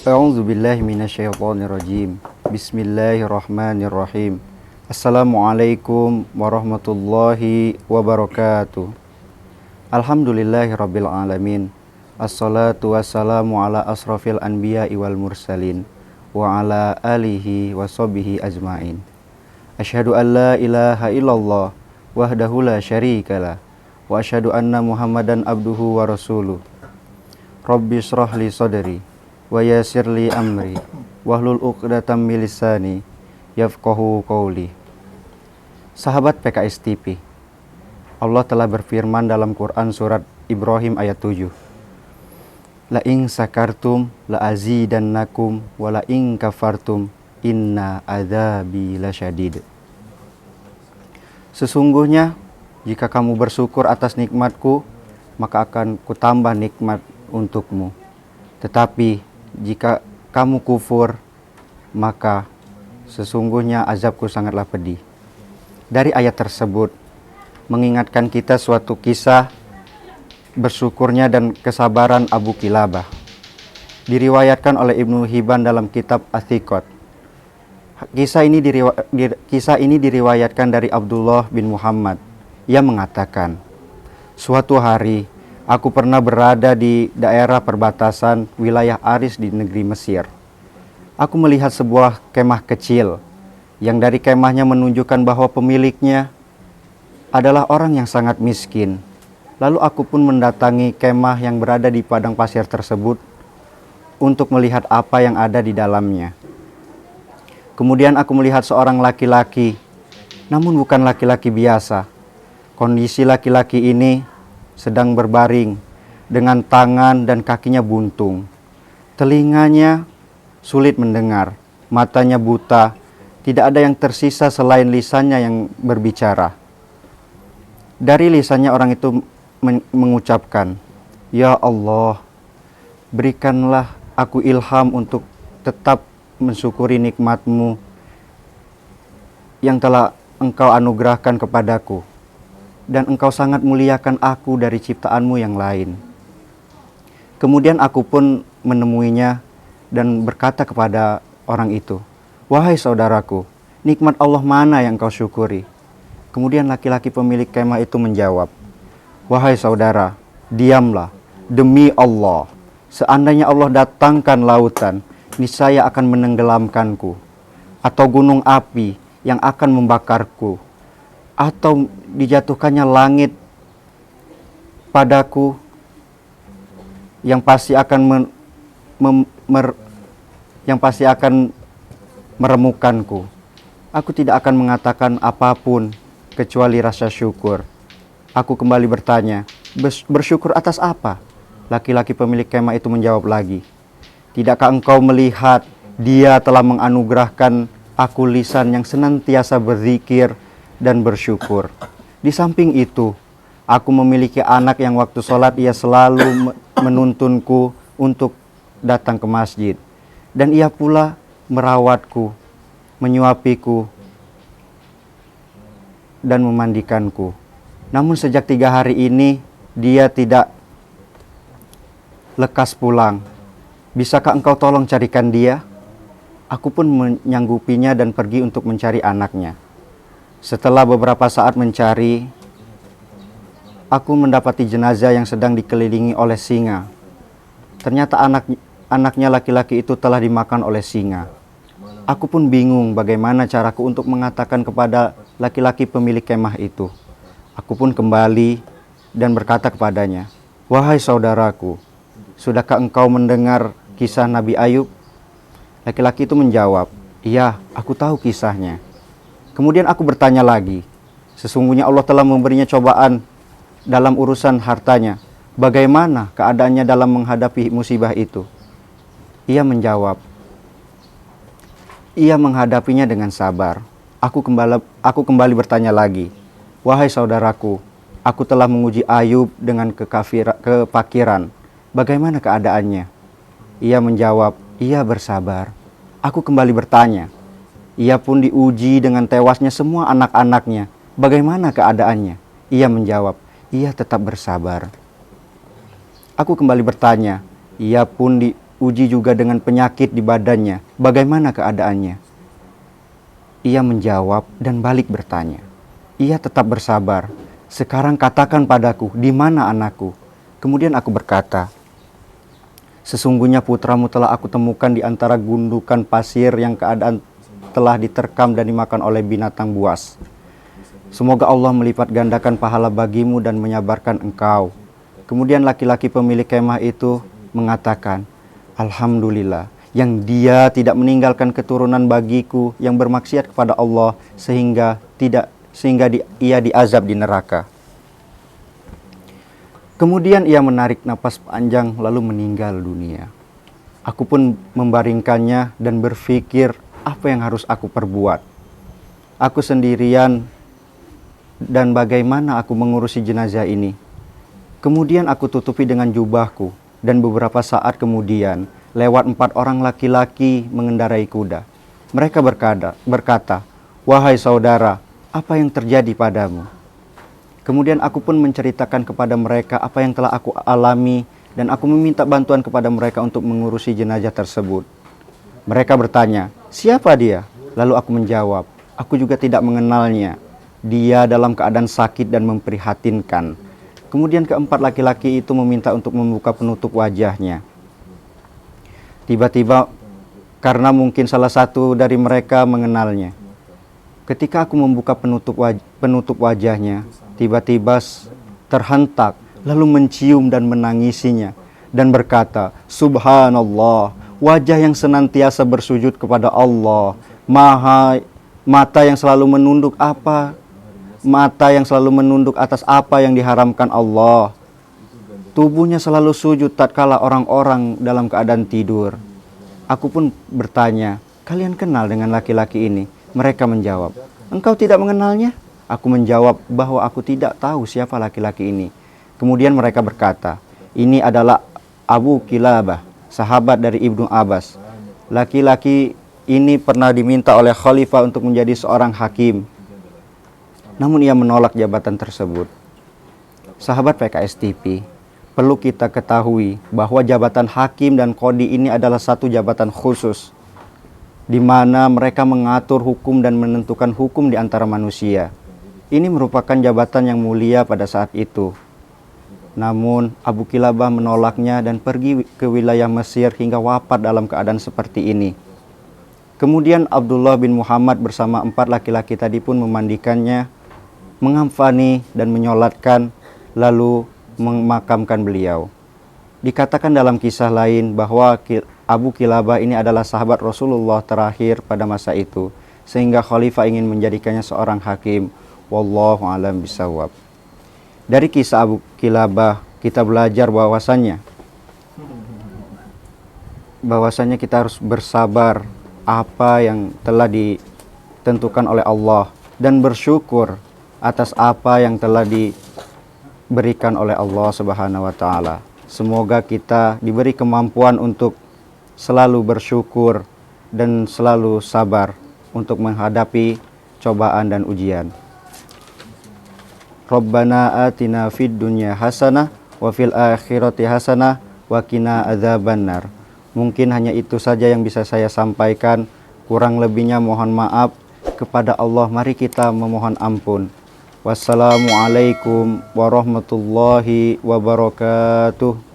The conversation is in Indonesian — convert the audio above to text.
A'udzubillahi minasyaitonirrajim. Bismillahirrahmanirrahim. Assalamualaikum warahmatullahi wabarakatuh. Alhamdulillahirabbil alamin. Assalatu wassalamu ala asrafil anbiya'i wal mursalin wa ala alihi washabihi ajmain. Asyhadu an la ilaha illallah wahdahu la syarikalah wa asyhadu anna Muhammadan abduhu wa rasuluh. Rabbi shrah li sadri wa yassir li amri wahlul 'uqdatam min lisani yafqahu qawli. Sahabat PKS TV, Allah telah berfirman dalam Quran surat Ibrahim ayat 7. La in sakartum la azidannakum wa la in kafartum inna adzabi lasyadid. Sesungguhnya jika kamu bersyukur atas nikmatku, maka akan kutambah nikmat untukmu. Tetapi jika kamu kufur, maka sesungguhnya azabku sangatlah pedih. Dari ayat tersebut mengingatkan kita suatu kisah bersyukurnya dan kesabaran Abu Kilabah. Diriwayatkan oleh Ibnu Hibban dalam kitab Ats-Tsiqat. Kisah ini diriwayatkan dari Abdullah bin Muhammad. Ia mengatakan, suatu hari aku pernah berada di daerah perbatasan wilayah Aris di negeri Mesir. Aku melihat sebuah kemah kecil yang dari kemahnya menunjukkan bahwa pemiliknya adalah orang yang sangat miskin. Lalu aku pun mendatangi kemah yang berada di padang pasir tersebut untuk melihat apa yang ada di dalamnya. Kemudian aku melihat seorang laki-laki, namun bukan laki-laki biasa. Kondisi laki-laki ini sedang berbaring dengan tangan dan kakinya buntung. Telinganya sulit mendengar, matanya buta, tidak ada yang tersisa selain lisannya yang berbicara. Dari lisannya orang itu mengucapkan, "Ya Allah, berikanlah aku ilham untuk tetap mensyukuri nikmat-Mu yang telah Engkau anugerahkan kepadaku. Dan Engkau sangat muliakan aku dari ciptaan-Mu yang lain." Kemudian aku pun menemuinya dan berkata kepada orang itu, "Wahai saudaraku, nikmat Allah mana yang kau syukuri?" Kemudian laki-laki pemilik kemah itu menjawab, "Wahai saudara, diamlah. Demi Allah, seandainya Allah datangkan lautan, niscaya akan menenggelamkanku, atau gunung api yang akan membakarku, atau dijatuhkannya langit padaku yang pasti akan meremukkanku. Aku tidak akan mengatakan apapun kecuali rasa syukur." Aku kembali bertanya, "Bersyukur atas apa?" Laki-laki pemilik kemah itu menjawab lagi, "Tidakkah engkau melihat Dia telah menganugerahkan aku lisan yang senantiasa berzikir dan bersyukur. Di samping itu, aku memiliki anak yang waktu sholat ia selalu menuntunku untuk datang ke masjid. Dan ia pula merawatku, menyuapiku, dan memandikanku. Namun sejak 3 hari ini, dia tidak lekas pulang. Bisakah engkau tolong carikan dia?" Aku pun menyanggupinya dan pergi untuk mencari anaknya. Setelah beberapa saat mencari, aku mendapati jenazah yang sedang dikelilingi oleh singa. Ternyata anaknya laki-laki itu telah dimakan oleh singa. Aku pun bingung bagaimana caraku untuk mengatakan kepada laki-laki pemilik kemah itu. Aku pun kembali dan berkata kepadanya, "Wahai saudaraku, sudahkah engkau mendengar kisah Nabi Ayub?" Laki-laki itu menjawab, "Iya, aku tahu kisahnya." Kemudian aku bertanya lagi, "Sesungguhnya Allah telah memberinya cobaan dalam urusan hartanya. Bagaimana keadaannya dalam menghadapi musibah itu?" Ia menjawab, "Ia menghadapinya dengan sabar." Aku kembali bertanya lagi, "Wahai saudaraku, aku telah menguji Ayub dengan kefakiran. Bagaimana keadaannya?" Ia menjawab, "Ia bersabar." Aku kembali bertanya, "Ia pun diuji dengan tewasnya semua anak-anaknya. Bagaimana keadaannya?" Ia menjawab, "Ia tetap bersabar." Aku kembali bertanya, "Ia pun diuji juga dengan penyakit di badannya. Bagaimana keadaannya? Ia menjawab dan balik bertanya. Ia tetap bersabar. Sekarang katakan padaku, di mana anakku? Kemudian aku berkata, sesungguhnya putramu telah aku temukan di antara gundukan pasir yang keadaan telah diterkam dan dimakan oleh binatang buas. Semoga Allah melipat gandakan pahala bagimu dan menyabarkan engkau. Kemudian laki-laki pemilik kemah itu mengatakan, Alhamdulillah, yang dia tidak meninggalkan keturunan bagiku yang bermaksiat kepada Allah sehingga ia diazab di neraka. Kemudian ia menarik napas panjang lalu meninggal dunia. Aku pun membaringkannya dan berpikir, apa yang harus aku perbuat? Aku sendirian dan bagaimana aku mengurusi jenazah ini? Kemudian aku tutupi dengan jubahku dan beberapa saat kemudian lewat 4 orang laki-laki mengendarai kuda. Mereka berkata, wahai saudara, apa yang terjadi padamu? Kemudian aku pun menceritakan kepada mereka apa yang telah aku alami dan aku meminta bantuan kepada mereka untuk mengurusi jenazah tersebut. Mereka bertanya, siapa dia? Lalu aku menjawab, aku juga tidak mengenalnya. Dia dalam keadaan sakit dan memprihatinkan. Kemudian keempat laki-laki itu meminta untuk membuka penutup wajahnya. Tiba-tiba, karena mungkin salah satu dari mereka mengenalnya, ketika aku membuka penutup wajahnya, tiba-tiba terhentak, lalu mencium dan menangisinya, dan berkata, Subhanallah, wajah yang senantiasa bersujud kepada Allah, mata yang selalu menunduk atas apa yang diharamkan Allah. Tubuhnya selalu sujud tatkala orang-orang dalam keadaan tidur. Aku pun bertanya, kalian kenal dengan laki-laki ini? Mereka menjawab, engkau tidak mengenalnya? Aku menjawab bahwa aku tidak tahu siapa laki-laki ini. Kemudian mereka berkata, ini adalah Abu Kilabah, sahabat dari Ibnu Abbas. Laki-laki ini pernah diminta oleh khalifah untuk menjadi seorang hakim. Namun ia menolak jabatan tersebut. Sahabat PKS TV, perlu kita ketahui bahwa jabatan hakim dan qadi ini adalah satu jabatan khusus, di mana mereka mengatur hukum dan menentukan hukum di antara manusia. Ini merupakan jabatan yang mulia pada saat itu. Namun Abu Kilabah menolaknya dan pergi ke wilayah Mesir hingga wafat dalam keadaan seperti ini. Kemudian Abdullah bin Muhammad bersama 4 laki-laki tadi pun memandikannya, mengamfani dan menyolatkan, lalu memakamkan beliau. Dikatakan dalam kisah lain bahwa Abu Kilabah ini adalah sahabat Rasulullah terakhir pada masa itu, sehingga khalifah ingin menjadikannya seorang hakim. Wallahu a'lam bishawab. Dari kisah Abu Kilabah kita belajar bahwasannya kita harus bersabar apa yang telah ditentukan oleh Allah dan bersyukur atas apa yang telah diberikan oleh Allah Subhanahu wa taala. Semoga kita diberi kemampuan untuk selalu bersyukur dan selalu sabar untuk menghadapi cobaan dan ujian. Rabbana atina fid dunya hasanah wa fil akhirati hasanah wa qina adzabannar. Mungkin hanya itu saja yang bisa saya sampaikan. Kurang lebihnya mohon maaf. Kepada Allah mari kita memohon ampun. Wassalamualaikum warahmatullahi wabarakatuh.